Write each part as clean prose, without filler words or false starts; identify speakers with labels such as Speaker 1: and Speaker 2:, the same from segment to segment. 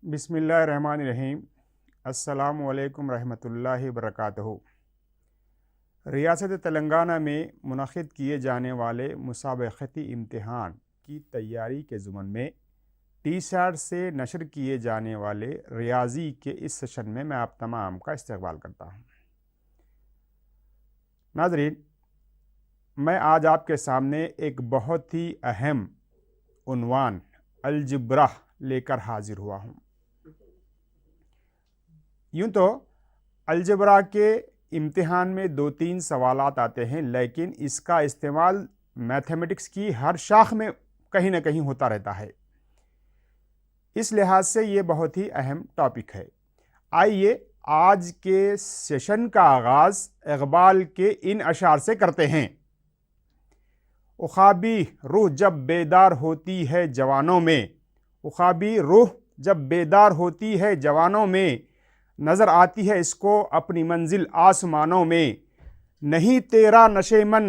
Speaker 1: बिस्मिल्लाहिर्रहमानिर्रहीम। अस्सलामु अलैकुम रहमतुल्लाहि वबरकातुहू। रियासत तेलंगाना में मुनक़िद किए जाने वाले मुसाबक़ती इम्तिहान की तैयारी के ज़ुमन में टी-सैट से नशर किए जाने वाले रियाज़ी के इस सेशन में मैं आप तमाम का इस्तक़बाल करता हूँ। नाज़रीन, मैं आज आपके सामने एक बहुत ही अहम उन्वान अलजब्रा लेकर हाजिर हुआ हूँ। यूँ तो अलजब्रा के इम्तिहान में 2-3 सवालात आते हैं, लेकिन इसका इस्तेमाल मैथमेटिक्स की हर शाख में कहीं ना कहीं होता रहता है। इस लिहाज से ये बहुत ही अहम टॉपिक है। आइए आज के सेशन का आगाज़ इक़बाल के इन अशार से करते हैं। उख़ाबी रूह जब बेदार होती है जवानों में, उख़ाबी रूह जब बेदार होती है जवानों में, नज़र आती है इसको अपनी मंजिल आसमानों में। नहीं तेरा नशेमन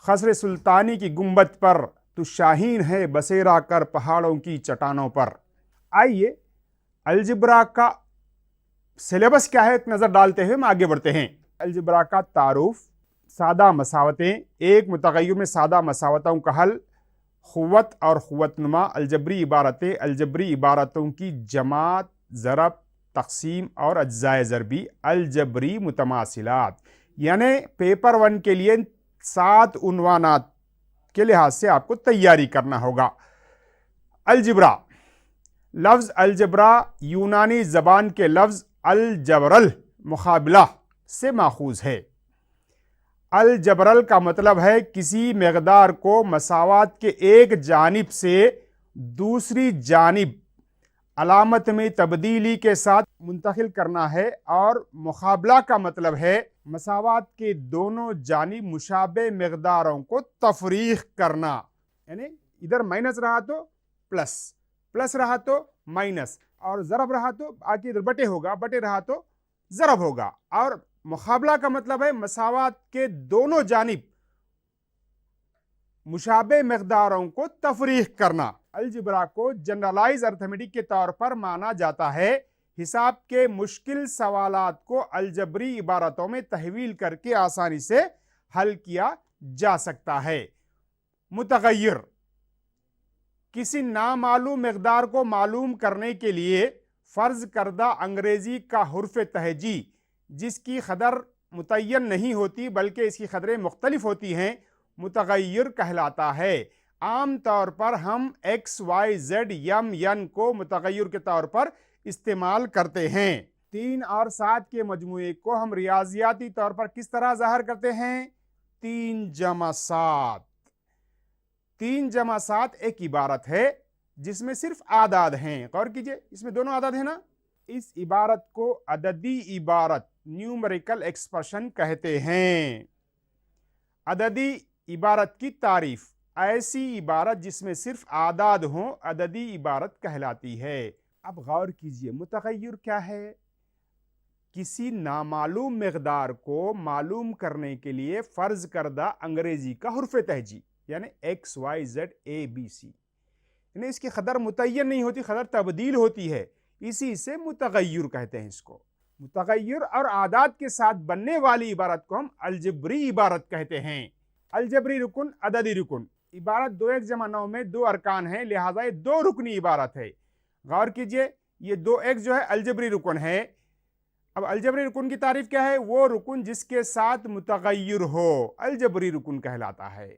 Speaker 1: खसर सुल्तानी की गुंबद पर, तू शाहीन है बसेरा कर पहाड़ों की चट्टानों पर। आइए अलजब्रा का सिलेबस क्या है एक नज़र डालते हुए हम आगे बढ़ते हैं। अलजब्रा का तारुफ, सादा मसावतें, एक मुतग़य्यर में सादा मसावतों का हल, ख़ुव्वत और ख़ुव्वतनुमा, अलजबरी इबारतें, अलजबरी इबारतों की जमात, ज़रब, तक़सीम और अज्ज़ाए ज़रबी, अलजबरी मुतमासिलात। यानी पेपर 1 के लिए 7 उन्वानात के लिहाज से आपको तैयारी करना होगा। अलजब्रा, लफ्ज़ अलजब्रा यूनानी ज़बान के लफ्ज़ अलजबरल मुक़ाबला से माखूज़ है। अलजबरल का मतलब है किसी मक़दार को मसावात के एक जानिब से दूसरी जानिब अलामत में तब्दीली के साथ मुंतकिल करना है, और मुक़ाबला का मतलब है मसावात के दोनों जानिब मुशाबे मक़दारों को तफरीक़ करना। यानी इधर माइनस रहा तो प्लस, प्लस रहा तो माइनस, और ज़रब रहा तो आगे इधर बटे होगा, बटे रहा तो ज़रब होगा। और मुक़ाबला का मतलब है मसावात के दोनों जानिब मुशाबे मक़दारों को तफरीक़ करना। अलजब्रा को जनरलाइज अर्थमेटिक के तौर पर माना जाता है। हिसाब के मुश्किल सवालात को अलजबरी इबारतों में तहवील करके आसानी से हल किया जा सकता है। मुतग़य्यर, किसी नामालूम मक़दार को मालूम करने के लिए फ़र्ज़ करदा अंग्रेज़ी का हुर्फ़ तहजी, जिसकी क़दर मुतय्यन नहीं होती बल्कि इसकी क़दरें मुख्तलिफ होती हैं, मुतग़य्यर कहलाता है। आम तौर पर हम एक्स, वाई, जेड, यम, यन को मुतग़य्यर के तौर पर इस्तेमाल करते हैं। 3 और 7 के मजमूए को हम रियाजियाती तौर पर किस तरह ज़ाहिर करते हैं? 3 जमा 7। 3 जमा 7 एक इबारत है जिसमें सिर्फ आदाद हैं। गौर कीजिए, इसमें दोनों आदाद है ना। इस इबारत को अददी इबारत, न्यूमेरिकल एक्सप्रेशन कहते हैं। अददी इबारत की तारीफ, ऐसी इबारत जिसमें सिर्फ आदाद हों अददी इबारत कहलाती है। अब गौर कीजिए, मुतग़य्यर क्या है? किसी नामालूम मक़दार को मालूम करने के लिए फ़र्ज़ करदा अंग्रेज़ी का हुर्फ़ तहजी, यानी एक्स, वाई, जेड, ए, बी, सी, यानी इसकी क़दर मुतय्यन नहीं होती, क़दर तब्दील होती है, इसी से मुतग़य्यर कहते हैं इसको। मुतग़य्यर और आदाद के साथ बनने वाली इबारत को हम अलजबरी इबारत कहते हैं। अलजबरी रुकन, अददी रुकन। इबारत 2x जमा 9 में 2 अरकान है, लिहाजा ये 2 रुकनी इबारत है। गौर कीजिए, ये 2x जो है अलजबरी रुकन है। अब अलजबरी रुकन की तारीफ क्या है? वो रुकन जिसके साथ मुतग़य्यर हो अलजबरी रुकन कहलाता है।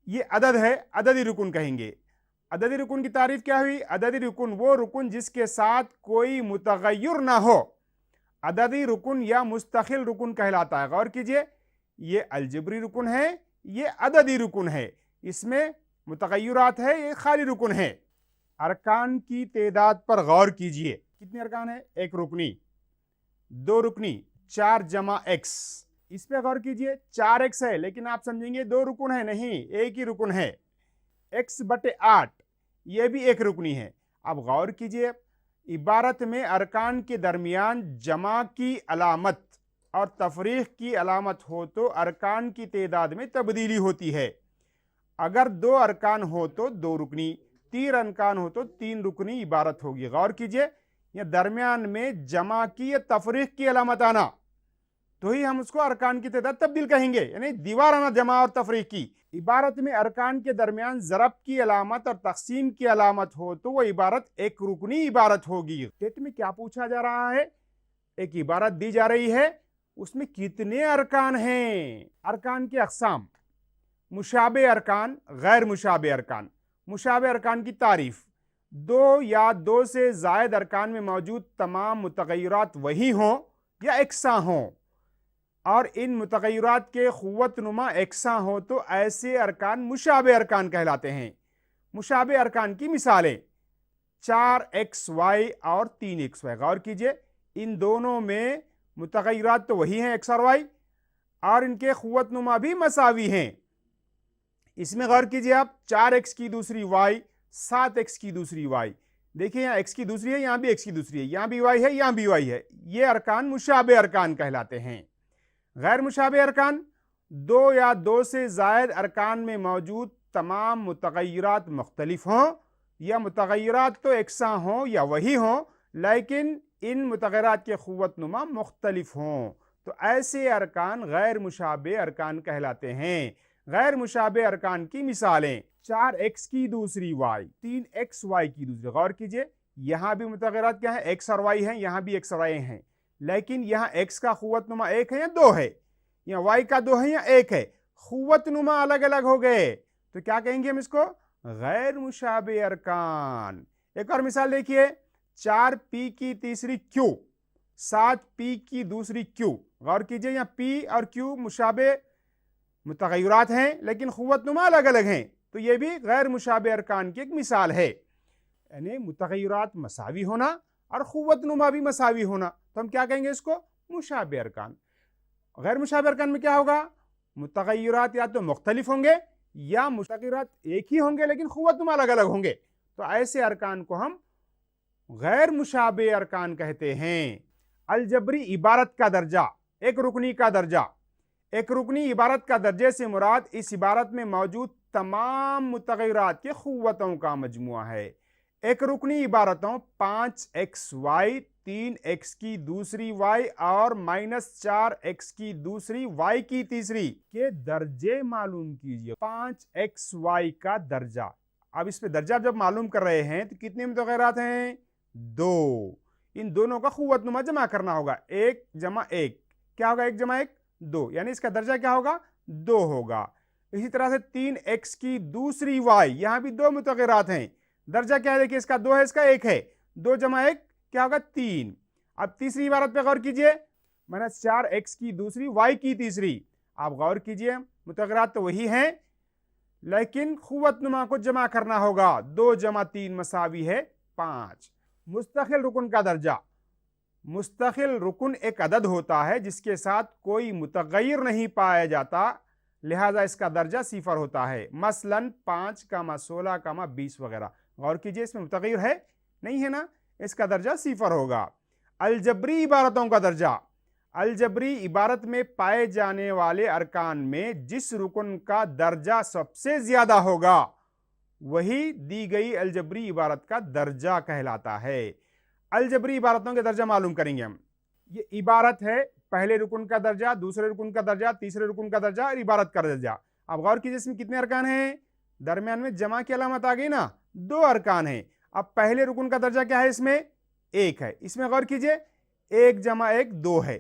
Speaker 1: ये अदद है, अददी रुकन कहेंगे। अददी रुकन की तारीफ क्या हुई? अददी रुकन वो रुकन जिसके साथ कोई मुतग़य्यर ना हो, अददी रुकन या मुस्तक़िल रुकन कहलाता है। गौर कीजिए, ये अलजबरी रुकन है, ये अददी रुकन है, इसमें मुतग़य्यरात है, ये खाली रुकन है। अरकान की तादाद पर गौर कीजिए, कितने अरकान है? 1 रुकनी, 2 रुकनी, 4 जमा एक्स। इस पे गौर कीजिए, 4x है, लेकिन आप समझेंगे 2 रुकन है, नहीं, एक ही रुकन है। x बटे 8, यह भी 1 रुकनी है। अब गौर कीजिए, इबारत में अरकान के दरमियान जमा की अलामत और तफरीक़ की अलामत हो तो अरकान की तादाद में तब्दीली होती है। अगर 2 अरकान हो तो 2 रुकनी, तीन अरकान हो तो तीन रुकनी इबारत होगी। गौर कीजिए, यह दरमियान में जमा की या तफरीक की अलामत आना तो ही हम उसको अरकान की तादाद तब्दील कहेंगे, यानी दीवार आना जमा और तफरीक की। इबारत में अरकान के दरमियान ज़रब की अलामत और तकसीम की अलामत हो तो वह इबारत एक रुकनी इबारत होगी। टेट में क्या पूछा जा रहा है, एक इबारत दी जा रही है, उसमें कितने अरकान हैं। अरकान के अक़साम, मुशाबे अरकान, गैर मुशाबे अरकान। मुशाबे अरकान की तारीफ, दो या दो से ज़ायद अरकान में मौजूद तमाम मुतग़य्यरात वही हों या एकसा हों और इन मुतग़य्यरात के क़ुव्वत नुमा एकसा हो तो ऐसे अरकान मुशाबे अरकान कहलाते हैं। मुशाबे अरकान की मिसालें 4xy और 3xy। गौर कीजिए, इन दोनों में मुतग़य्यरात तो वही हैं x और y और इनके क़ुव्वत नुमा भी मसावी हैं। इसमें गौर कीजिए आप, 4x की दूसरी y, 7x की दूसरी y। देखिए यहाँ x की दूसरी है, यहाँ भी x की दूसरी है, यहाँ भी y है, यहाँ भी y है। ये अरकान मुशाबे अरकान कहलाते हैं। गैर मुशाबे अरकान, दो या दो से ज़ायद अरकान में मौजूद तमाम मुतग़य्यरात मुख्तलिफ हों या मुतग़य्यरात तो एकसा हों या वही हों लेकिन इन मुतग़य्यरात के क़ुव्वत नुमा मुख्तलिफ हों तो ऐसे अरकान गैर मुशाबे अरकान कहलाते हैं। गैर मुशाबे अरकान की मिसालें 4x की दूसरी y, 3xy की दूसरी। गौर कीजिए, यहाँ भी मुतग़य्यरात क्या है, x और y हैं, यहाँ भी x और y हैं, लेकिन यहाँ x का क़ुव्वत नुमा एक है या दो है, यहाँ y का दो है या एक है, क़ुव्वत नुमा अलग अलग हो गए तो क्या कहेंगे हम इसको, गैर मुशाबे अरकान। एक और मिसाल देखिए, 4p की तीसरी q, 7p की दूसरी q। गौर कीजिए, यहाँ p और q मुशाबे मुतग़य्यरात हैं लेकिन क़ुव्वत नुमा अलग अलग हैं तो यह भी गैर मुशाबे अरकान की एक मिसाल है। यानी मुतग़य्यरात मसावी होना और क़ुव्वत नुमा भी मसावी होना तो हम क्या कहेंगे इसको, मुशाबे अरकान। गैर मुशाबे अरकान में क्या होगा, मुतग़य्यरात या तो मुख्तलिफ होंगे या मुतग़य्यरात एक ही होंगे लेकिन क़ुव्वत नुमा अलग अलग होंगे तो ऐसे अरकान को हम गैर मुशाबे अरकान कहते हैं। अलजबरी इबारत का दर्जा, एक रुकनी का दर्जा। एक रुकनी इबारत का दर्जे से मुराद इस इबारत में मौजूद तमाम मुतग़य्यरात के क़ुव्वतों का मजमुआ है। एक रुकनी इबारतों 5xy, 3x की दूसरी y और -4x की दूसरी y की तीसरी के दर्जे मालूम कीजिए। 5xy का दर्जा, अब इस पे दर्जा जब मालूम कर रहे हैं तो कितने मुतग़य्यरात हैं, दो। इन दोनों का क़ुव्वत नुमा जमा करना होगा, 1 जमा 1 क्या होगा, 1 जमा 1 2, यानी इसका दर्जा क्या होगा, 2 होगा। इसी तरह से 3x की दूसरी y, यहां भी दो मुतग़य्यरात हैं, दर्जा क्या है, देखिए इसका 2 है, इसका 1 है, 2 जमा 1 क्या होगा, 3। अब तीसरी इबारत पे गौर कीजिए, -4x की दूसरी y की तीसरी। आप गौर कीजिए, मुतग़य्यरात तो वही हैं लेकिन क़ुव्वत नुमा को जमा करना होगा, 2 जमा 3 मसावी है 5। मुस्तक़िल रुकन का दर्जा, मुस्तक़िल रुकन एक अदद होता है जिसके साथ कोई मुतग़य्यर नहीं पाया जाता, लिहाजा इसका दर्जा सिफर होता है। मसलन 5, 16, 20 वगैरह। गौर कीजिए, इसमें मुतग़य्यर है नहीं है ना, इसका दर्जा सिफर होगा। अलजबरी इबारतों का दर्जा, अलजबरी इबारत में पाए जाने वाले अरकान में जिस रुकन का दर्जा सबसे ज्यादा होगा वही दी गई अलजबरी इबारत का दर्जा कहलाता है। अलजबरी इबारतों के दर्जा मालूम करेंगे हम। ये इबारत है, पहले रुकन का दर्जा, दूसरे रुकन का दर्जा, तीसरे रुकन का दर्जा और इबारत का दर्जा। अब गौर कीजिए, इसमें कितने अरकान हैं, दरमियान में जमा की अलामत आ गई ना, 2 अरकान हैं। अब पहले रुकन का दर्जा क्या है, इसमें 1 है, इसमें गौर कीजिए 1 जमा 1 2 है,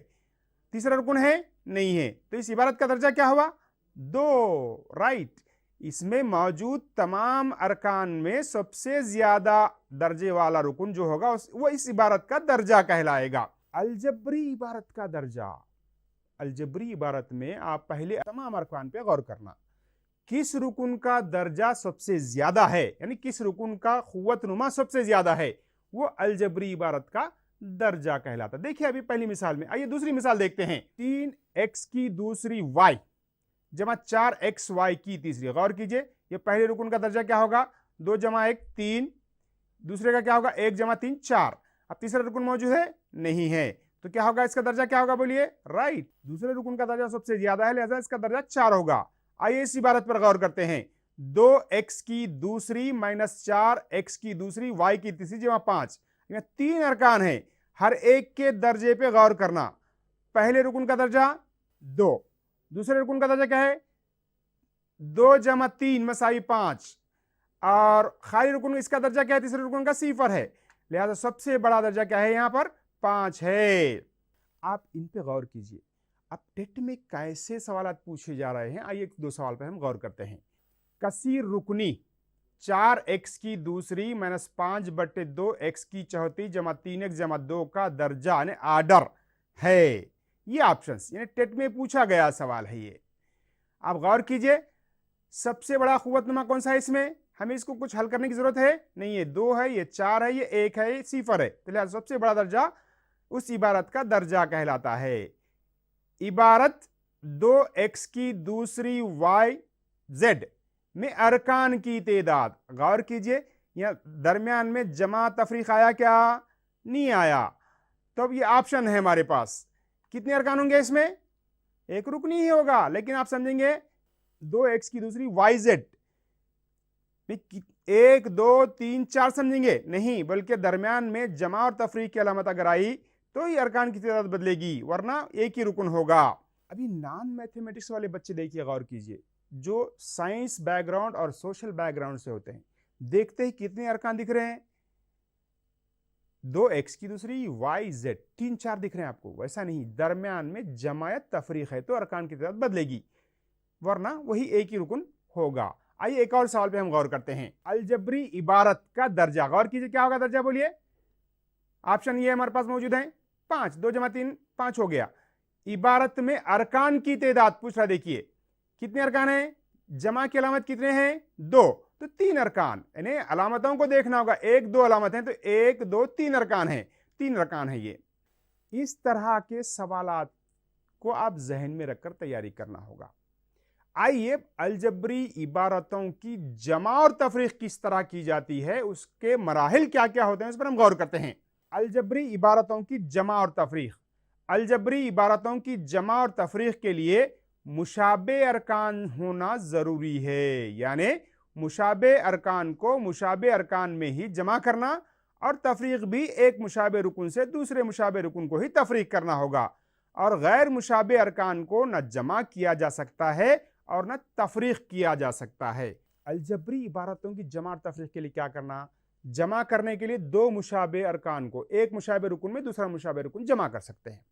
Speaker 1: तीसरा रुकन है नहीं है तो इस इबारत का दर्जा क्या हुआ, 2, राइट। इसमें मौजूद तमाम अरकान में सबसे ज्यादा दर्जे वाला रुकन जो होगा वो इस इबारत का दर्जा कहलाएगा। अलजबरी इबारत का दर्जा, अलजबरी इबारत में आप पहले तमाम अरकान पे गौर करना, किस रुकन का दर्जा सबसे ज्यादा है, यानी किस रुकन का क़ुव्वत नुमा सबसे ज्यादा है, वो अलजबरी इबारत का दर्जा कहलाता। देखिए अभी पहली मिसाल में, आइए दूसरी मिसाल देखते हैं। 3x की दूसरी y जमा 4xy की तीसरी। गौर कीजिए, ये पहले रुकन का दर्जा क्या होगा, 2 जमा 1 3, दूसरे का क्या होगा 1 जमा 3 4। अब तीसरा रुकन मौजूद है नहीं है तो क्या होगा, इसका दर्जा क्या होगा, बोलिए, राइट। दूसरे रुकन का दर्जा सबसे ज्यादा है लिहाजा इसका दर्जा 4 होगा। आइए इस इबारत पर गौर करते हैं। 2x की दूसरी माइनस 4x की दूसरी y की तीसरी जमा 5। यहाँ 3 अरकान है, हर एक के दर्जे पे गौर करना। पहले रुकन का दर्जा 2, दूसरे रुकन का दर्जा क्या है 2 जमा 3 मसाई 5, और खाली रुकन इसका दर्जा क्या है तीसरे रुकन का 0 है, लिहाजा सबसे बड़ा दर्जा क्या है यहां पर 5 है। आप इन पे गौर कीजिए। अब टेट में कैसे सवाल पूछे जा रहे हैं, आइए 2 सवाल पर हम गौर करते हैं। कसीर रुकनी 4x की दूसरी माइनस 5/2x की चौथी जमा 3x जमा 2 का दर्जा यानी आर्डर है। ये ऑप्शंस यानी टेट में पूछा गया सवाल है ये। आप गौर कीजिए, सबसे बड़ा कुव्वतनुमा कौन सा है इसमें, हमें इसको कुछ हल करने की जरूरत है नहीं, ये 2 है, ये 4 है, ये 1 है, ये 0 है, तो लिहाजा सबसे बड़ा दर्जा उस इबारत का दर्जा कहलाता है। इबारत 2x की दूसरी y z में अरकान की तेदाद, गौर कीजिए यहां दरमियान में जमा तफरीक आया क्या, नहीं आया, तो अब ये ऑप्शन है हमारे पास। कितने अरकान होंगे इसमें, एक रुकनी ही होगा, लेकिन आप समझेंगे 2x की दूसरी yz 1 2 3 4 समझेंगे नहीं, बल्कि दरमियान में जमा और तफरीक की अलामत अगर आई तो ये अरकान की तादाद बदलेगी, वरना एक ही रुकन होगा। अभी नॉन मैथमेटिक्स वाले बच्चे देखिए, गौर कीजिए, जो साइंस बैकग्राउंड और सोशल बैकग्राउंड से होते हैं, देखते ही कितने अरकान दिख रहे हैं, 2x की दूसरी yz 3 4 दिख रहे हैं आपको, वैसा नहीं, दरमियान में जमायत तफरीक है तो अरकान की तादाद बदलेगी, वरना वही एक ही रुकन होगा। आइए एक और सवाल पे हम गौर करते हैं। अलजबरी इबारत का दर्जा, गौर कीजिए क्या होगा दर्जा, बोलिए। ऑप्शन ये हमारे पास मौजूद है 5, 2 जमा 3 5 हो गया। इबारत में अरकान की तादाद पूछ रहा, देखिए कितने अरकान हैं, जमा की अलामत कितने हैं 2, तो 3 अरकान, यानी अलामतों को देखना होगा, 1 2 अलामत हैं तो 1 2 3 अरकान हैं, 3 अरकान है ये। इस तरह के सवालात को आप जहन में रखकर तैयारी करना होगा। आइए अलजबरी इबारतों की जमा और तफरीक किस तरह की जाती है, उसके मराहिल क्या क्या होते हैं, उस पर हम गौर करते हैं। अलजबरी इबारतों की जमा और तफरीक, अलजबरी इबारतों की जमा और तफरीक के लिए मुशाबे अरकान होना जरूरी है, यानी मुशाबे अरकान को मुशाबे अरकान में ही जमा करना और तफरीक भी एक मुशाबे रुकन से दूसरे मुशाबे रुकन को ही तफरीक करना होगा, और गैर मुशाबे अरकान को न जमा किया जा सकता है और न तफरीक किया जा सकता है। अलजबरी इबारतों की जमा और तफरीक के लिए क्या करना, जमा करने के लिए 2 मुशाबे अरकान को एक मुशाबे रुकन में दूसरा मुशाबे रुकन जमा कर सकते हैं,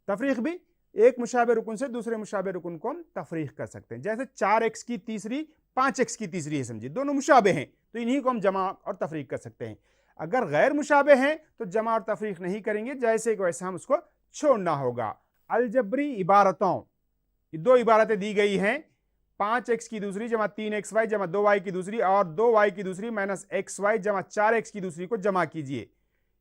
Speaker 1: तफरीक भी एक मुशाबे रुकन से दूसरे मुशाबे रुकन को हम तफरीक कर सकते हैं। जैसे 4x की तीसरी 5x की तीसरी है, समझिए दोनों मुशाबे हैं तो इन्हीं को हम जमा और तफरीक कर सकते हैं। अगर गैर मुशाबे हैं तो जमा और तफरीक नहीं करेंगे, जैसे कि वैसे हम उसको छोड़ना होगा। अलजबरी इबारतों, 2 इबारतें दी गई हैं, 5x की दूसरी जमा 3xy जमा 2y की दूसरी और 2y की दूसरी माइनस xy जमा 4x की दूसरी को जमा कीजिए।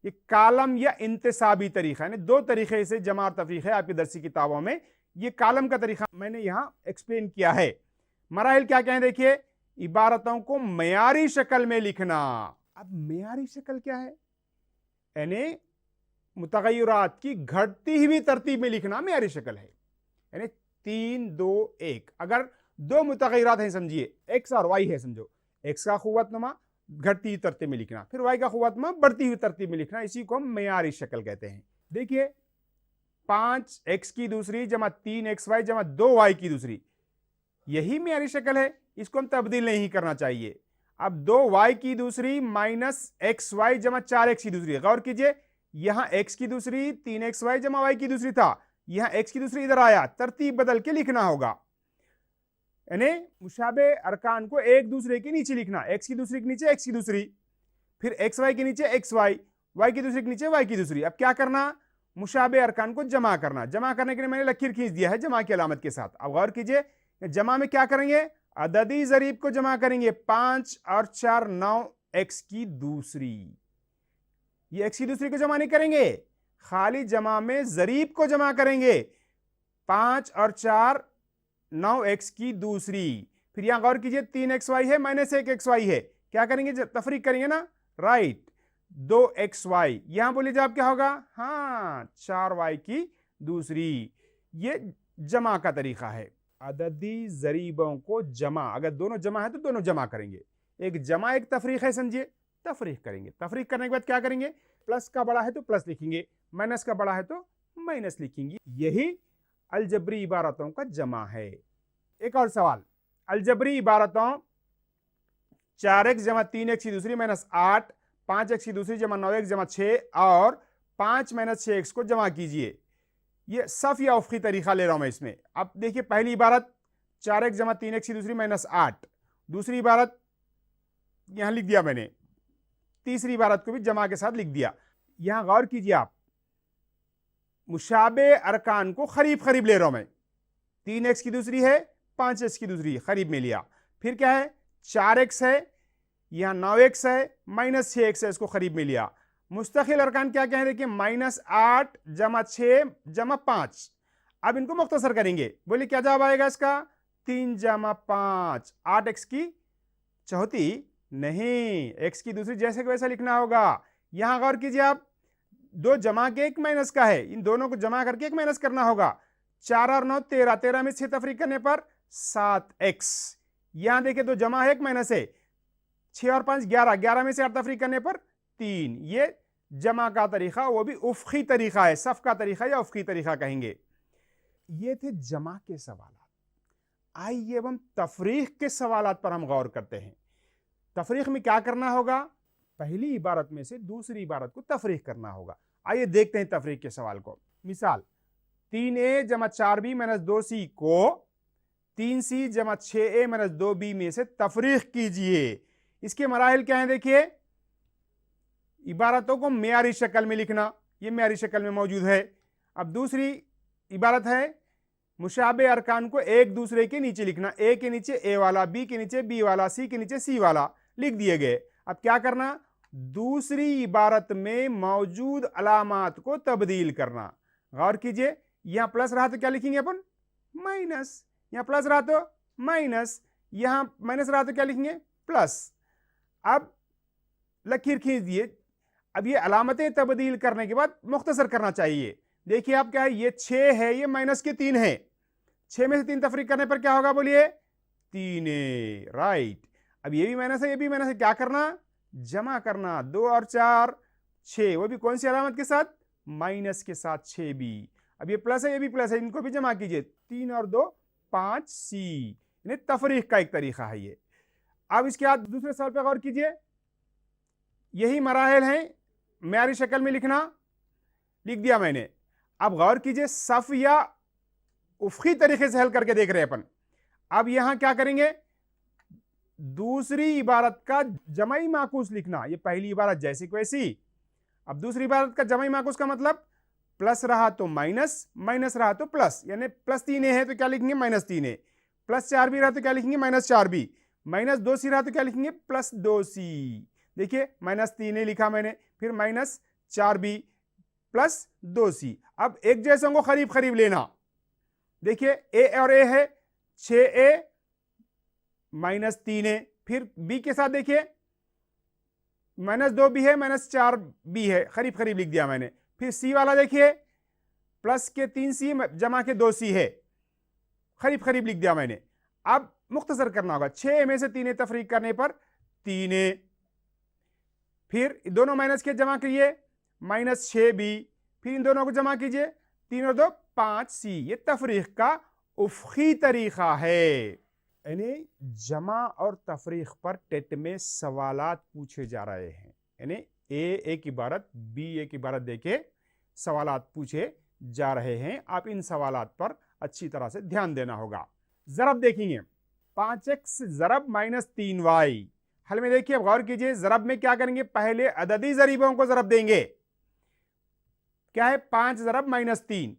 Speaker 1: ये कालम या इंतसाबी तरीका, यानी 2 तरीके से जमा और तफरीक है आपकी दरसी किताबों में। ये कालम का तरीका मैंने यहां एक्सप्लेन किया है। मराहिल क्या कहें, देखिए इबारतों को मयारी शक्ल में लिखना। अब मयारी शक्ल क्या है, यानी मुतगय्यरात की घटती हुई तरतीब में लिखना मयारी शक्ल है, यानी 3 2 1। अगर 2 मुतगय्यरात हैं, समझिए x और y है, समझो x का खुव्वतनुमा घटती हुई तरतीब में लिखना, फिर y का खुव्वतनुमा बढ़ती हुई तरतीब में लिखना, इसी को हम मयारी शक्ल कहते हैं। देखिए 5x की दूसरी जमा 3xy जमा 2y की दूसरी, यही मयारी शक्ल है, इसको हम तब्दील नहीं करना चाहिए। अब 2y की दूसरी माइनस xy जमा 4x की दूसरी, गौर कीजिए यहां x की दूसरी 3xy जमा y की दूसरी था, यहां x की दूसरी इधर आया, तरतीब बदल के लिखना होगा, यानी मुशाबे अरकान को एक दूसरे के नीचे लिखना, x की दूसरी के नीचे x की दूसरी, फिर xy के नीचे xy, y की दूसरी के नीचे y की दूसरी। अब क्या करना, मुशाबे अरकान को जमा करना। जमा करने के लिए मैंने लकीर खींच दिया है जमा की अलामत के साथ। अब गौर कीजिए जमा में क्या करेंगे, अददी जरीब को जमा करेंगे, 5 और 4 9 x की दूसरी, ये x की दूसरी को जमा नहीं करेंगे, खाली जमा में जरीब को जमा करेंगे, 5 और 4 9x की दूसरी। फिर यहां गौर कीजिए 3xy है माइनस 1xy है, क्या करेंगे तफरीक करेंगे ना, राइट 2xy, यहां बोलिए जवाब क्या होगा, हाँ 4y की दूसरी। ये जमा का तरीका है। अददी ज़रीबों को जमा, अगर दोनों जमा है तो दोनों जमा करेंगे, एक जमा एक तफरीक है, समझिए, तफरीक करेंगे। तफरीक करने के बाद क्या करेंगे, प्लस का बड़ा है तो प्लस लिखेंगे, माइनस का बड़ा है तो माइनस लिखेंगे। यही अलजबरी इबारतों का जमा है। एक और सवाल, अलजबरी इबारतों 4x जमा 3x की दूसरी माइनस 8, 5x की दूसरी जमा 9x जमा 6 और 5 माइनस 6x को जमा कीजिए। ये सफ या उफ़क़ी तरीका ले रहा हूं मैं इसमें। अब देखिए, पहली इबारत 4x जमा 3x की दूसरी माइनस 8, दूसरी इबारत यहां लिख दिया मैंने, तीसरी इबारत को भी जमा के साथ लिख दिया। यहां गौर कीजिए आप, मुशाबे अरकान को करीब करीब ले रहा हूं मैं। 3x की दूसरी है, 5x की दूसरी करीब में लिया, फिर क्या है 4x है, यहां 9x है, माइनस 6x है, इसको करीब में लिया। मुस्तकिल अरकान क्या क्या है, देखिए माइनस 8 जमा 6 जमा 5। अब इनको मुख्तसर करेंगे, बोले क्या जवाब आएगा इसका, 3 जमा 5, 8x की चौथी नहीं, x की दूसरी जैसे कि वैसा लिखना होगा। यहां गौर कीजिए आप, दो जमा के एक माइनस का है, इन दोनों को जमा करके एक माइनस करना होगा। 4 और 9 13, 13 में 6 तफरीक करने पर 7x। यहां देखिए दो जमा है एक माइनस है, 6 और 5 11, 11 में से 8 तफरीक करने पर 3। ये जमा का तरीका, वो भी उफ़क़ी तरीका है, सफ का तरीका या उफ़क़ी तरीका कहेंगे। ये थे जमा के सवाल। आइए अब हम तफरीक के सवालात पर हम गौर करते हैं। तफरीक में क्या करना होगा, पहली इबारत में से दूसरी इबारत को तफरीक करना होगा। आइए देखते हैं तफरीक के सवाल को। मिसाल, 3a जमा 4b माइनस 2c को 3c जमा 6a माइनस 2b में से तफरीक कीजिए। इसके मराहिल क्या है, देखिए, इबारतों को मेयारी शक्ल में लिखना, ये मेयारी शक्ल में मौजूद है। अब दूसरी इबारत है मुशाबे अरकान को एक दूसरे के नीचे लिखना, ए के नीचे ए वाला, बी के नीचे बी वाला, सी के नीचे सी वाला लिख दिए गए। अब क्या करना, दूसरी इबारत में मौजूद अलामात को तब्दील करना। गौर कीजिए, यहां प्लस रहा तो क्या लिखेंगे अपन, माइनस, यहां प्लस रहा तो माइनस, यहां माइनस रहा तो क्या लिखेंगे, प्लस। अब लकीर खींच दिए। अब ये अलामतें तब्दील करने के बाद मुख्तसर करना चाहिए। देखिए आप, क्या है, ये 6 है, ये माइनस के 3 है, 6 में से 3 तफरीक करने पर क्या होगा, बोलिए 3a, राइट। अब ये भी माइनस है, ये भी माइनस है, क्या करना, जमा करना, 2 और 4 6, वो भी कौन सी अलामत के साथ, माइनस के साथ 6b। अब ये प्लस है, ये भी प्लस है, इनको भी जमा कीजिए, 3 और 2 5c। यानी तफरीक का एक तरीका है ये। अब इसके बाद दूसरे सवाल पर गौर कीजिए, यही मराहिल हैं, मेयारी शक्ल में लिखना, लिख दिया मैंने। अब गौर कीजिए, सफ या उफ़क़ी तरीके से हल करके देख रहे हैं अपन। अब यहां क्या करेंगे, दूसरी इबारत का जमाई माकूस लिखना, ये पहली इबारत जैसी को वैसी। अब दूसरी इबारत का जमाई माकूस का मतलब, प्लस रहा तो माइनस, माइनस रहा तो प्लस, यानी प्लस 3a है तो क्या लिखेंगे, माइनस 3a, प्लस 4b रहा तो क्या लिखेंगे, माइनस 4b, माइनस 2c रहा तो क्या लिखेंगे, प्लस 2c। देखिए माइनस 3a लिखा मैंने, फिर माइनस 4b प्लस 2c। अब एक जैसों को करीब करीब लेना। देखिए a और a है, 6a माइनस 3a, फिर b के साथ देखिए माइनस 2b है, माइनस 4b है, करीब करीब लिख दिया मैंने। फिर c वाला देखिए, प्लस के 3c जमा के 2c है, करीब करीब लिख दिया मैंने। अब मुख्तसर करना होगा, 6 में से 3a तफरीक करने पर 3a, फिर दोनों माइनस के जमा करिए, माइनस 6b, फिर इन दोनों को जमा कीजिए, 3 और 2 5c। ये तफरीक का उफ़क़ी तरीका है। यानी जमा और तफरीक पर टेट में सवालात पूछे जा रहे हैं। यानी ए एक इबारत, बी एक इबारत देके सवालात पूछे जा रहे हैं। आप इन सवालात पर अच्छी तरह से ध्यान देना होगा। ज़रब देखेंगे, 5x ज़रब माइनस 3y। हल में देखिए, गौर कीजिए, ज़रब में क्या करेंगे, पहले अददी ज़रीबों को ज़रब देंगे। क्या है, 5 ज़रब माइनस 3,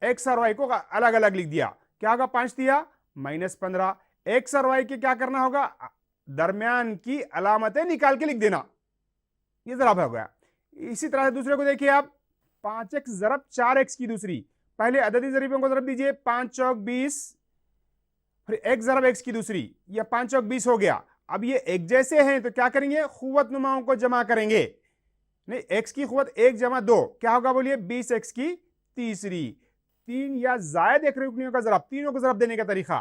Speaker 1: x और y को अलग अलग लिख दिया, क्या होगा, 5 दिया माइनस 15। x और y के क्या करना होगा, दरमियान की अलामतें निकाल के लिख देना, ये ज़रब हो गया। इसी तरह से दूसरे को देखिए आप, 5x ज़रब 4x की दूसरी, पहले अददी ज़रीबों को ज़रब दीजिए, 5 चौक 20, फिर x ज़रब x की दूसरी, यह 5 चौक 20 हो गया। अब ये एक जैसे हैं तो क्या करेंगे, खुवत नुमाओं को जमा करेंगे। नहीं, x की खुवत 1 जमा 2 क्या होगा, बोलिए 20x की तीसरी, तीन या जायद एक रुकनियों का ज़रब, तीनों को ज़रब देने का तरीका,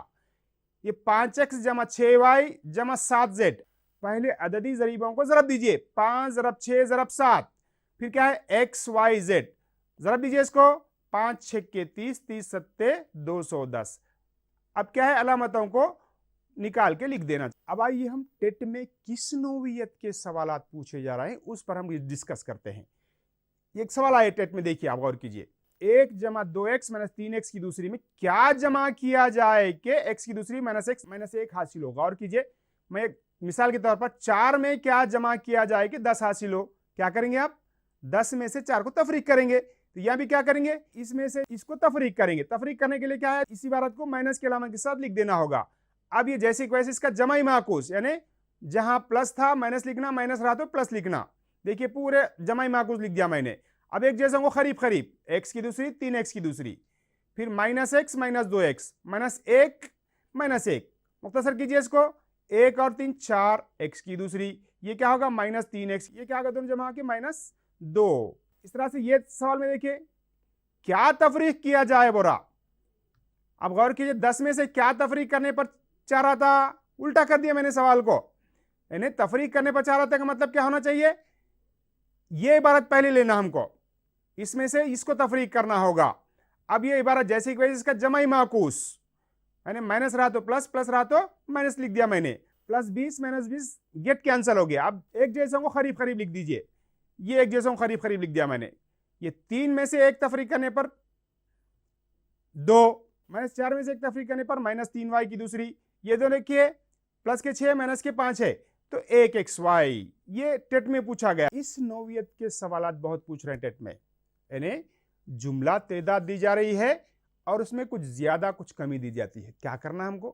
Speaker 1: ये 5x जमा 6y जमा 7z, पहले अददी ज़रीबों को ज़रब दीजिए, 5 ज़रब 6 ज़रब 7, फिर क्या है x y z, ज़रब दीजिए इसको, 5 6 के 30, 30 सत्ते 210। अब क्या है, अलामतों को निकाल के लिख देना। अब आइए हम टेट में किस नौइयत के सवालात पूछे जा रहे हैं उस पर हम डिस्कस करते हैं। एक सवाल आया टेट में, देखिए आप गौर कीजिए, 1 जमा 2x माइनस 3x की दूसरी में क्या जमा किया जाए कि x की दूसरी माइनस x माइनस 1 हासिल हो। गौर कीजिए, मैं एक मिसाल के तौर पर 4 में क्या जमा किया जाए कि 10 हासिल हो। क्या करेंगे आप, 10 में से 4 को तफरीक करेंगे, तो यहां भी क्या करेंगे, इसमें से इसको तफरीक करेंगे। तफरीक करने के लिए क्या है, इस इबारत को माइनस के अलामत के साथ लिख देना होगा। अब ये जैसे वैसे इसका जमाई माकूस, यानी जहां प्लस था माइनस लिखना, माइनस रहा तो प्लस लिखना। देखिए पूरे जमाई माकूस लिख दिया मैंने। अब एक जैसा को करीब करीब, x की दूसरी 3x की दूसरी, फिर minus x minus 2x minus 1 minus 1, मुख्तसर कीजिए इसको, 1 और 3 4, x की दूसरी, ये क्या होगा माइनस 3x, ये क्या होगा दोनों जमा के माइनस 2। इस तरह से ये सवाल में देखिए क्या तफरीक किया जाए बोरा। अब गौर कीजिए, 10 में से क्या तफरीक करने पर 4 आता, उल्टा कर दिया मैंने सवाल को, यानी तफरीक करने पर 4 आता का मतलब क्या होना चाहिए, ये इबारत पहले लेना हमको, इसमें से इसको तफरीक करना होगा। अब ये इबारत जैसे कि इसका जमाई माकूस, यानी माइनस रहा तो प्लस, प्लस रहा तो माइनस लिख दिया मैंने, प्लस 20 माइनस 20 गेट कैंसिल हो गया। अब एक जैसा को करीब करीब लिख दीजिए, ये एक जैसा को करीब करीब लिख दिया मैंने। ये 3 में से एक तफरीक करने पर 2, माइनस 4 में से एक तफरीक करने पर माइनस 3y की दूसरी, ये दो लिखिए, प्लस के 6 माइनस के 5 है तो 1xy। ये टेट में पूछा गया। इस नौइयत के सवालात बहुत पूछ रहे हैं टेट में, यानी जुमला तेदाद दी जा रही है और उसमें कुछ ज्यादा कुछ कमी दी जाती है। क्या करना हमको,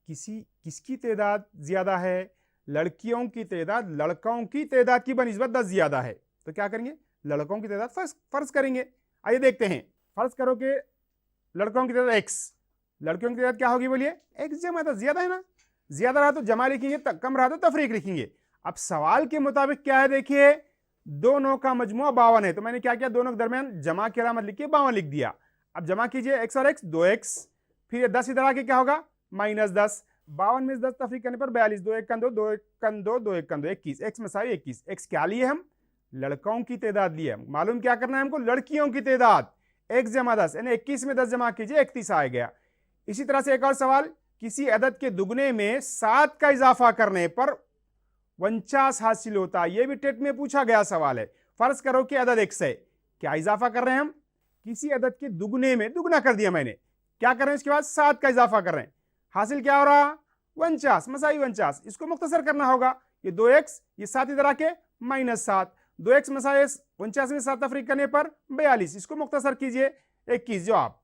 Speaker 1: किसकी तादाद ज्यादा है, लड़कियों की तादाद लड़कों की तादाद की बनिस्बत 10 ज्यादा है, तो क्या करेंगे, लड़कों की तादाद फर्ज करेंगे। आइए देखते हैं, फर्ज करो कि लड़कों की तादाद x, लड़कियों की तादाद क्या होगी बोलिए, x जमा 10, ज्यादा है ना, ज्यादा रहा तो जमा लिखेंगे, कम रहा तो तफरीक लिखेंगे। अब सवाल के मुताबिक क्या है, देखिए दोनों का मजमुआ 52 है, तो मैंने क्या किया, दोनों के दरमियान जमा की अलामत लिख के 52 लिख दिया। अब जमा कीजिए x और x, 2x, फिर 10 इधर आके क्या होगा माइनस 10, 52 में 10 तफरीक करने पर 42, 2 1 2, 2 1 2, 2 1 2, 21, x मसावी 21। x क्या लिए हम, लड़कों की तादाद लिए, मालूम क्या करना है हमको, लड़कियों की तादाद, x जमा 10, यानी 21 में 10 जमा कीजिए 31 आ गया। इसी तरह से एक और सवाल, किसी अदद के दुगने में 7 का इजाफा करने पर 49 हासिल होता है, यह भी टेट में पूछा गया सवाल है। फर्ज करो कि अदद x है, क्या इजाफा कर रहे हैं हम, किसी अदद के दुगने में, दुगना कर दिया मैंने, क्या कर रहे हैं इसके बाद 7 का इजाफा कर रहे हैं, हासिल क्या हो रहा 49, मसाई 49, इसको मुख्तसर करना होगा, ये 2x, ये 7 इधर आके माइनस 7, 2x मसाई 49 में 7 तफरीक करने पर 42, इसको मुख्तसर कीजिए 21 जवाब।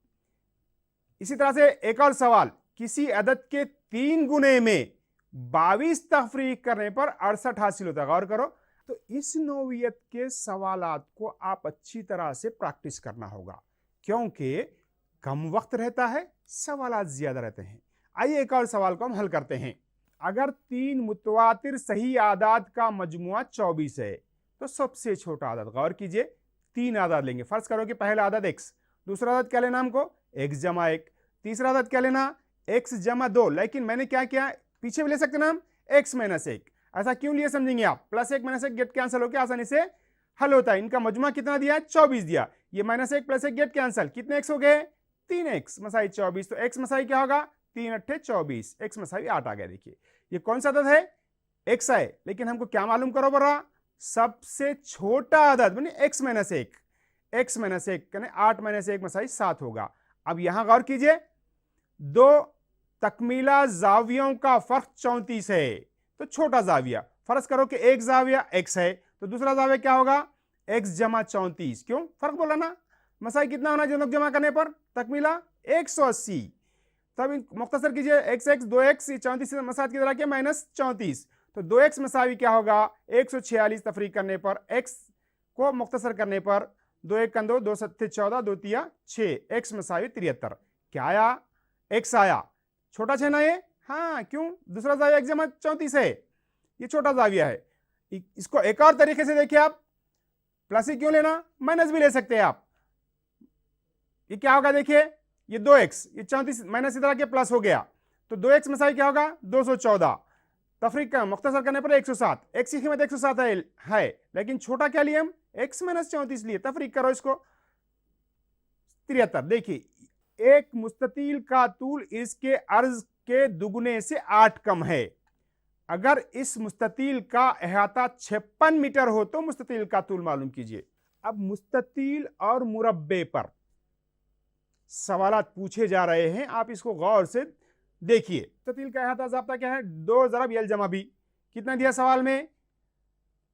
Speaker 1: इसी तरह से एक और सवाल, किसी अदद के 3 गुने में 22 तफरीक करने पर 68 हासिल होता है। गौर करो, तो इस नौइयत के सवालात को आप अच्छी तरह से प्रैक्टिस करना होगा, क्योंकि कम वक्त रहता है, सवालात ज्यादा रहते हैं। आइए एक और सवाल को हम हल करते हैं। अगर 3 मुतवातिर सही आदाद का मजमुआ 24 है तो सबसे छोटा आदद, गौर कीजिए 3 आदाद लेंगे। फर्ज करो कि पहला आदद x, दूसरा आदद क्या लेना हमको, x जमा 1, तीसरा आदद क्या लेना, x जमा 2, लेकिन मैंने क्या किया, पीछे भी ले सकते ना हम x माइनस 1, ऐसा क्यों लिए समझेंगे आप, प्लस 1 माइनस 1 गेट कैंसिल होकर आसानी से हल होता है। इनका मजमुआ कितना दिया है, 24 दिया, ये माइनस 1 प्लस 1 गेट कैंसिल, कितने x हो गए, 3x मसाई 24, तो x मसाई क्या होगा, 3 अट्ठे 24, x मसाई 8 आ गया। देखिए ये कौन सा अदद है, x है, लेकिन हमको क्या मालूम करो बरा, सबसे छोटा अदद माने x माइनस 1, x माइनस 1 यानी 8 माइनस 1 मसाई 7 होगा। अब यहां गौर कीजिए, 2 तकमीला जावियों का फर्क 34 है, तो छोटा जाविया, फर्ज करो कि एक जाविया x है तो दूसरा जाविया क्या होगा, x जमा 34, क्यों फर्क बोला ना, मसाई कितना होना जो जमा करने पर, तकमीला 180। तब मुख्तसर कीजिए x 2x 34 मसाद की तरह के माइनस 34, तो 2x मसावी क्या होगा 146 तफरीक करने पर, x को मुख्तसर करने पर 2 1 2, 2 7 14, 2 3 6, x मसावी 73। क्या आया, x आया, छोटा छह ना ये, हाँ क्यों, दूसरा जाविया x जमा 34 है, ये छोटा जाविया है। इसको एक और तरीके से देखिए आप, प्लस ही क्यों लेना, माइनस भी ले सकते हैं आप, ये क्या होगा देखिए, ये 2x, ये 34 माइनस इधर आके प्लस हो गया, तो 2x मसाई क्या होगा 214, तफरीक का मुख्तसर करने पर 107, x की कीमत 107 है, लेकिन छोटा क्या लिए हम, x माइनस 34 लिए, तफरीक करो इसको 73। देखिए एक मुस्ततील का तूल इसके अर्ज के दुगने से 8 कम है। अगर इस मुस्ततील का अहाता 56 मीटर हो तो मुस्ततील का तूल मालूम कीजिए। अब मुस्ततील और मुरब्बे पर सवालात पूछे जा रहे हैं, आप इसको गौर से देखिए। मुस्ततील का अहाता ज़ाब्ता क्या है, 2 ज़रब यल जमा बी, कितना दिया सवाल में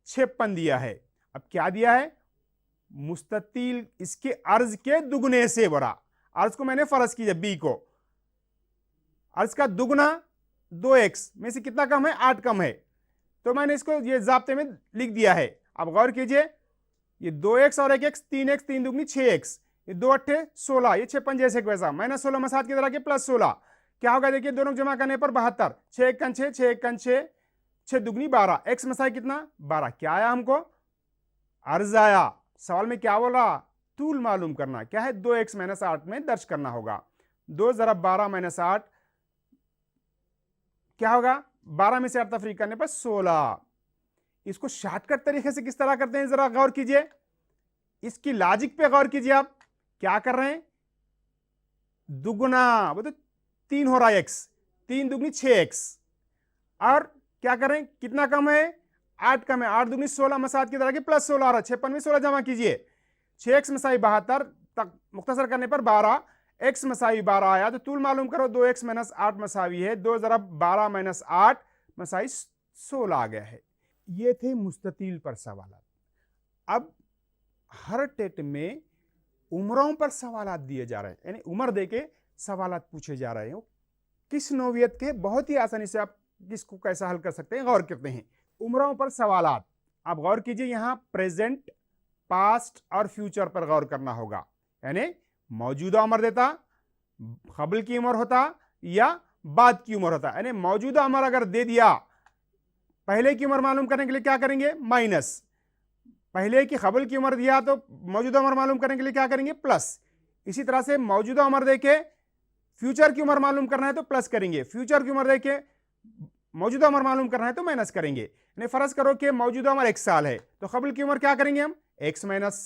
Speaker 1: 56 दिया है। अब क्या दिया है, मुस्ततील इसके अर्ज के दुगने से बड़ा, अर्ज को मैंने फर्ज किया बी को, अर्ज का दुगना 2x में से कितना कम है, 8 कम है, तो मैंने इसको ये ज़ाब्ते में लिख दिया है। अब गौर कीजिए, ये 2x और 1x 3x, 3 दुगनी 6x, ये 2 अट्ठे 16, ये 56 जैसे वैसा, माइनस 16 मसाद की तरह के प्लस 16, क्या होगा देखिए, दोनों जमा करने पर 72, 6 एक 6, 6 एक 6, 6 दुगनी 12, x मसाई कितना 12, क्या आया हमको अर्ज आया। सवाल में क्या बोला, तूल मालूम करना, क्या है 2x माइनस 8 में दर्ज करना होगा। 2 ज़रब 12 माइनस 8 क्या होगा, 12 में से 8 तफरीक करने पर 16। इसको शॉर्टकट तरीके से किस तरह करते हैं जरा गौर कीजिए, इसकी लॉजिक पे गौर कीजिए। आप क्या कर रहे हैं, दुगुना वो तो 3 हो रहा है x, 3 दुगनी 6x, और क्या कर रहे हैं, कितना कम है 8 कम है, 8 दुगनी 16 मसाद की तरह के प्लस 16 आ रहा है, 56 में 16 जमा कीजिए, 6x मसाई 72 तक मुख्तसर करने पर 12, x मसाई 12 आया, तो तूल मालूम करो 2x माइनस 8 मसावी है, 2 ज़रब 12 माइनस 8 मसाई 16 आ गया है। ये थे मुस्ततील पर सवाल। अब हर टेट में उम्रों पर सवाल दिए जा रहे हैं, यानी उम्र दे के सवाल पूछे जा रहे हैं, किस नौवियत के, बहुत ही आसानी से आप किसको कैसा हल कर सकते हैं गौर करते हैं। उम्रों पर सवालात, आप गौर कीजिए, यहां प्रेजेंट, पास्ट और फ्यूचर पर गौर करना होगा, यानी मौजूदा उम्र देता, कबल की उम्र होता या बाद की उम्र होता। यानी मौजूदा उम्र अगर दे दिया, पहले की उम्र मालूम करने के लिए क्या करेंगे माइनस, पहले की कबल की उम्र दिया तो मौजूदा उम्र मालूम करने के लिए क्या करेंगे प्लस। इसी तरह से मौजूदा उम्र देके फ्यूचर की उम्र मालूम करना है तो प्लस करेंगे, फ्यूचर की उम्र देके मौजूदा उम्र मालूम करना है तो माइनस करेंगे। यानी फर्ज करो कि मौजूदा उम्र 1 साल है तो कबल की उम्र क्या करेंगे हम x माइनस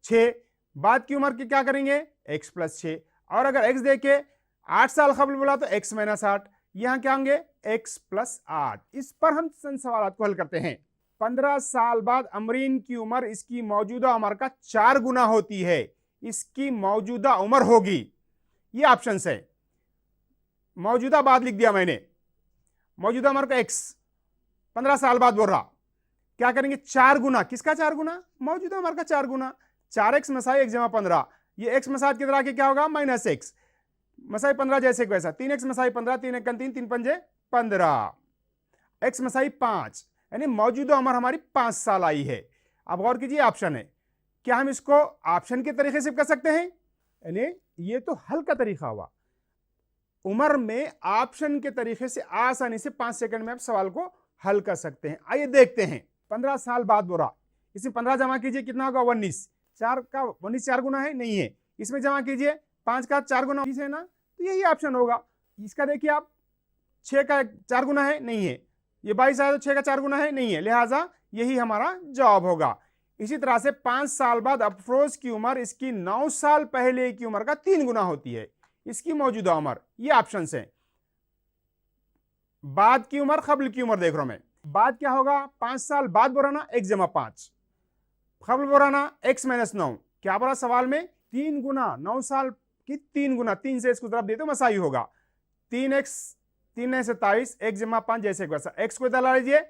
Speaker 1: 6, बाद की उम्र की क्या करेंगे x प्लस 6, और अगर x दे के 8 साल कबल बोला तो x माइनस 8, यहां क्या होंगे x प्लस 8। इस पर हम सवाल को हल करते हैं। 15 साल बाद अमरीन की उम्र इसकी मौजूदा उम्र का 4 गुना होती है, इसकी मौजूदा उम्र होगी, ये ऑप्शन है। मौजूदा बाद लिख दिया मैंने, मौजूदा उम्र का x 15 साल बाद बोल रहा, क्या करेंगे 4 गुना, किसका 4 गुना, मौजूदा उम्र का 4 गुना, 4x मसाई 1 जमा 15, ये x मसाई की तरह के क्या होगा माइनस x, मसाई 15 जैसे वैसा, 3x मसाई 15, 3 1 3, 3 पंजे 15, x मसाई 5, यानी मौजूदा उम्र हमारी 5 साल आई है। अब गौर कीजिए ऑप्शन है, क्या हम इसको ऑप्शन के तरीके से कर सकते हैं, यानी ये तो हल का तरीका हुआ, उम्र में ऑप्शन के तरीके से आसानी से 5 सेकंड में आप सवाल को हल कर सकते हैं। आइए देखते हैं। 15 साल बाद बोला, इसमें 15 जमा कीजिए कितना होगा 19, 4 का 19 4 गुना है नहीं है, इसमें जमा कीजिए 5 का 4 गुना है ना, तो यही ऑप्शन होगा। इसका देखिए आप 6 का 4 गुना है नहीं है, ये 22 आया तो 6 का 4 गुना है नहीं है, लिहाजा यही हमारा जवाब होगा। इसी तरह से 5 साल बाद अफरोज की उम्र इसकी 9 साल पहले की उम्र का 3 गुना होती है, इसकी मौजूदा उम्र, ये ऑप्शन है। बाद की उम्र कबल की उम्र देख रहा हूं मैं, बाद क्या होगा 5 साल बाद बोराना 1 जमा 5, कबल बोराना x माइनस 9, क्या बोला सवाल में 3 गुना, 9 साल की 3 गुना, 3 से इसको तरफ देते तो मसाई होगा, 3x 3 9 27, 1 जमा 5 जैसे वैसा, x को इधर ला लीजिए,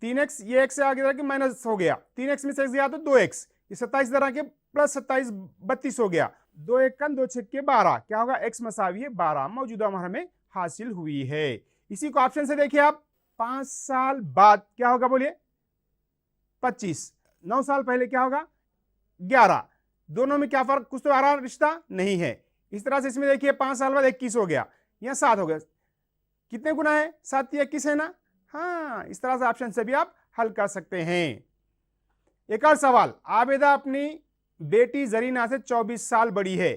Speaker 1: 3x ये x से आगे जाके माइनस हो गया, 3x में से x गया तो 2x, ये 27 इधर आके प्लस 27 32 हो गया, 2 1 का 2 6 के 12, क्या होगा x मसावी है 12, मौजूदा उम्र हमें हासिल हुई है। इसी को ऑप्शन से देखिए आप, 5 साल बाद क्या होगा बोलिए 25, 9 साल पहले क्या होगा 11, दोनों में क्या फर्क, कुछ तो आ रहा रिश्ता नहीं है। इस तरह से इसमें देखिए 5 साल बाद 21 हो गया, यहां 7 हो गया, कितने गुना है 7 21 है ना, हाँ इस तरह से ऑप्शन से भी आप हल कर सकते हैं। एक और सवाल, आबिदा अपनी बेटी जरीना से 24 साल बड़ी है।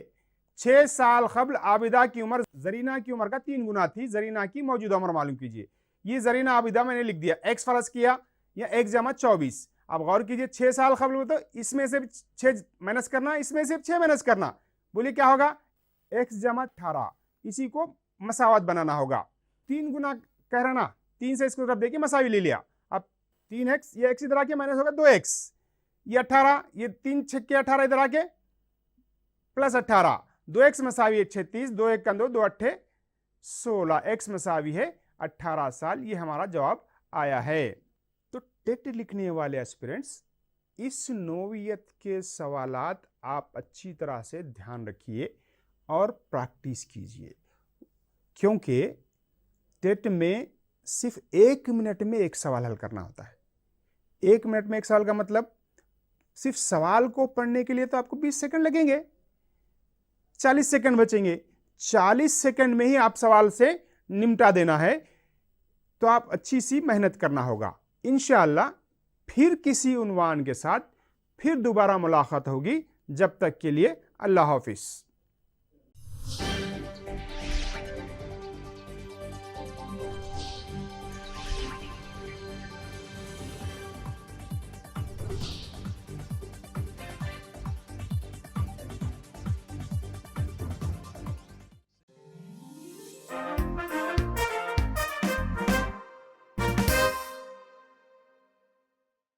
Speaker 1: 6 साल कबल आबिदा की उम्र जरीना की उम्र का 3 गुना थी। जरीना की मौजूदा उम्र मालूम कीजिए। ये जरीना आबिदा मैंने लिख दिया, एक्स फर्ज किया, या एक्स जमा 24। अब गौर कीजिए 6 साल कबल, तो इसमें से 6 माइनस करना, इसमें से 6 माइनस करना, बोलिए क्या होगा, एक्स जमा 18। इसी को मसावत बनाना होगा। 3 गुना कह रहा ना, 3 से इसको तरफ देखिए मसावी ले लिया। अब 3x, ये x इधर आके माइनस होगा 2x, ये 18, ये 3 छक्के 18 इधर आके प्लस 18, 2x मसावी है 36, 2 1 का 2, 2 8 16, x मसावी है 18 साल। ये हमारा जवाब आया है। तो टेट लिखने वाले एस्पिरेंट्स, इस नौवियत के सवालात आप अच्छी तरह से ध्यान रखिए और प्रैक्टिस कीजिए, क्योंकि टेट में सिर्फ 1 मिनट में एक सवाल हल करना होता है। 1 मिनट में एक सवाल का मतलब, सिर्फ सवाल को पढ़ने के लिए तो आपको 20 सेकंड लगेंगे, 40 सेकंड बचेंगे। 40 सेकंड में ही आप सवाल से निपटा देना है। तो आप अच्छी सी मेहनत करना होगा। इंशाअल्लाह फिर किसी उन्वान के साथ फिर दोबारा मुलाकात होगी। जब तक के लिए अल्लाह हाफिज।